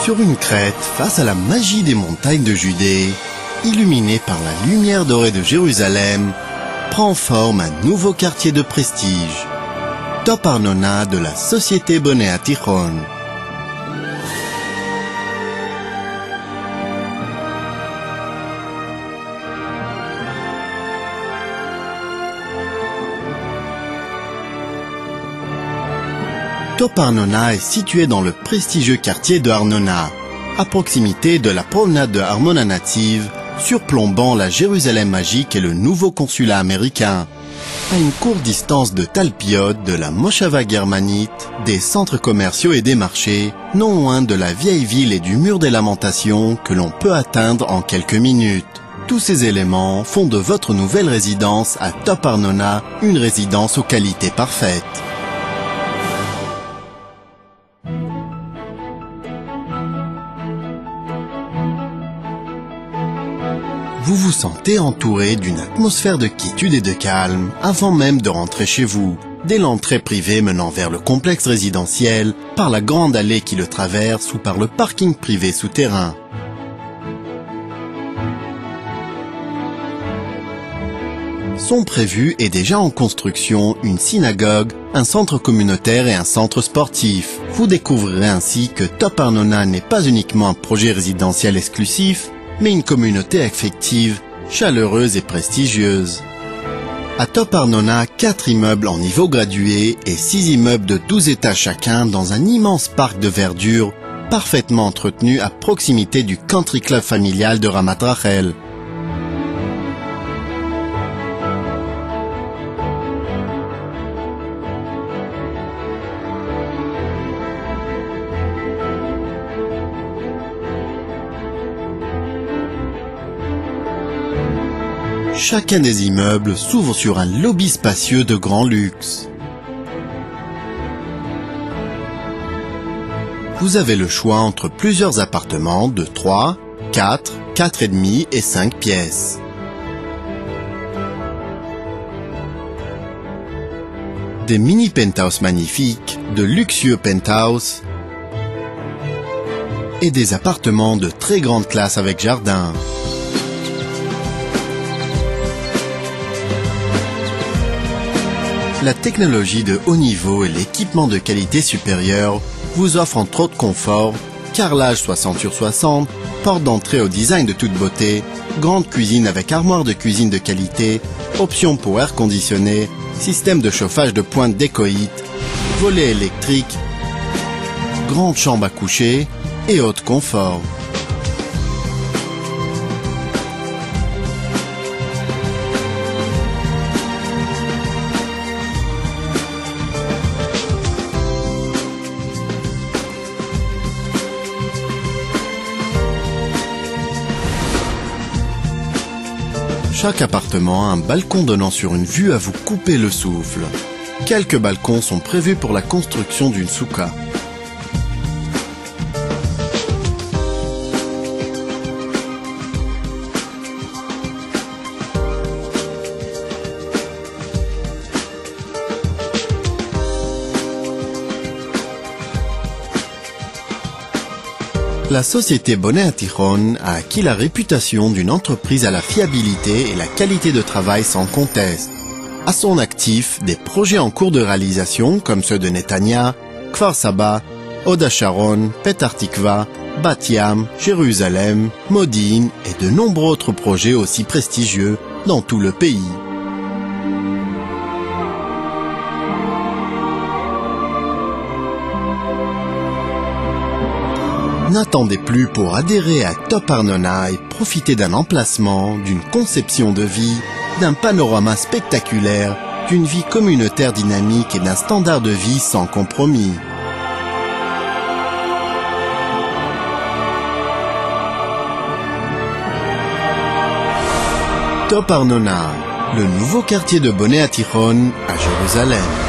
Sur une crête, face à la magie des montagnes de Judée, illuminé par la lumière dorée de Jérusalem, prend forme un nouveau quartier de prestige, Top Arnona de la Société Bonnet Attichon. Top Arnona est situé dans le prestigieux quartier de Arnona, à proximité de la promenade de Armona native, surplombant la Jérusalem magique et le nouveau consulat américain, à une courte distance de Talpiot, de la Moshava germanite, des centres commerciaux et des marchés, non loin de la vieille ville et du mur des lamentations que l'on peut atteindre en quelques minutes. Tous ces éléments font de votre nouvelle résidence à Top Arnona une résidence aux qualités parfaites. Vous vous sentez entouré d'une atmosphère de quiétude et de calme avant même de rentrer chez vous, dès l'entrée privée menant vers le complexe résidentiel, par la grande allée qui le traverse ou par le parking privé souterrain. Sont prévus et déjà en construction une synagogue, un centre communautaire et un centre sportif. Vous découvrirez ainsi que Top Arnona n'est pas uniquement un projet résidentiel exclusif, mais une communauté affective, chaleureuse et prestigieuse. À Top Arnona, 4 immeubles en niveau gradué et 6 immeubles de 12 étages chacun dans un immense parc de verdure, parfaitement entretenu à proximité du country club familial de Ramat Rachel. Chacun des immeubles s'ouvre sur un lobby spacieux de grand luxe. Vous avez le choix entre plusieurs appartements de 3, 4, 4,5 et 5 pièces. Des mini penthouses magnifiques, de luxueux penthouses et des appartements de très grande classe avec jardin. La technologie de haut niveau et l'équipement de qualité supérieure vous offrent entre autres confort, carrelage 60/60, porte d'entrée au design de toute beauté, grande cuisine avec armoire de cuisine de qualité, option pour air conditionné, système de chauffage de pointe décoïte, volet électrique, grande chambre à coucher et haute confort. Chaque appartement a un balcon donnant sur une vue à vous couper le souffle. Quelques balcons sont prévus pour la construction d'une souka. La société Bonnet Attichon a acquis la réputation d'une entreprise à la fiabilité et la qualité de travail sans conteste. À son actif, des projets en cours de réalisation comme ceux de Netanya, Kfar Saba, Hod HaSharon, Petah Tikva, Bat Yam, Jérusalem, Modin et de nombreux autres projets aussi prestigieux dans tout le pays. N'attendez plus pour adhérer à Top Arnona et profiter d'un emplacement, d'une conception de vie, d'un panorama spectaculaire, d'une vie communautaire dynamique et d'un standard de vie sans compromis. Top Arnona, le nouveau quartier de Bonnet Attichon à Jérusalem.